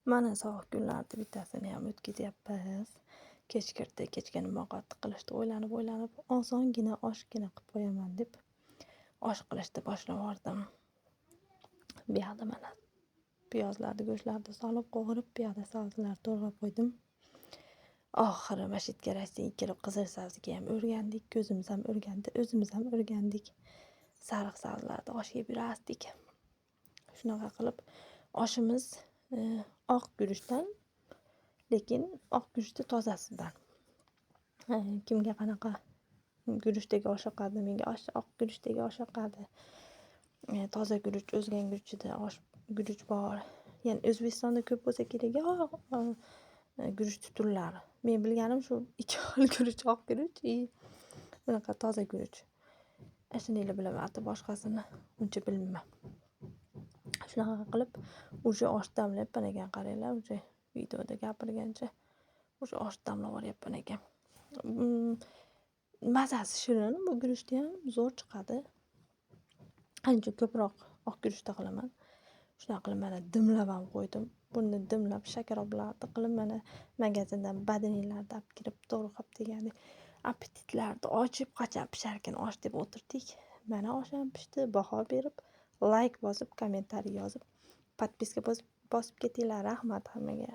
Mana sovuq kunlarni bittasini ham o'tkazyapmiz. Kechga nima qattiq qilishni o'ylanib osongina oshgina qilib qo'yaman deb osh qilishni boshlab yubordim. Bu yoqda mana piyozlarni go'shtlarni solib qovurib, bu yoqda sabzilarni to'g'rab qo'ydim. Oxiri mana shu yerga Rossiya 2 kilo qizil sabziga ham o'rgandik, ko'zimiz ham o'rgandi, o'zimiz ham o'rgandik. Sariq sabzilarni oshga yurardik. Shunaqa qilib oshimiz oq guruchdan, lekin oq guruchni tozasidan. Kimga qanaqa guruchdagi osh yoqadi, menga oq guruchdagi osh yoqadi. Toza guruch, o'zgan guruchida guruch bor. Ya'ni O'zbekistonda ko'p bo'lsa kerak guruch turlari. Men bilganim shu 2 xil guruch, oq guruch, bunaqa toza guruch. Shuningdek bilaman, ati boshqasini uncha bilmayman. Shunaqa qilib, o'sha osh damlayapman ekan, qaranglar, o'sha videoda gapirgancha o'sha osh damlab yuboryapman ekan. Mazasi shirin, bu guruchni ham zo'r chiqadi. Ancha ko'proq oq guruchda qilaman. Shunaqa qilib mana dimlab ham qo'ydim. Buni dimlab shakaroblarni qilib mana magazindan badanilarni olib kirib to'g'ri degandek appetitlarni ochib qachon pishar ekan osh deb o'tirdik. Mana osh ham pishdi. Baho berib, like bosib, kommentariy yozib, podpiska bosib ketinglar. Rahmat hammaga.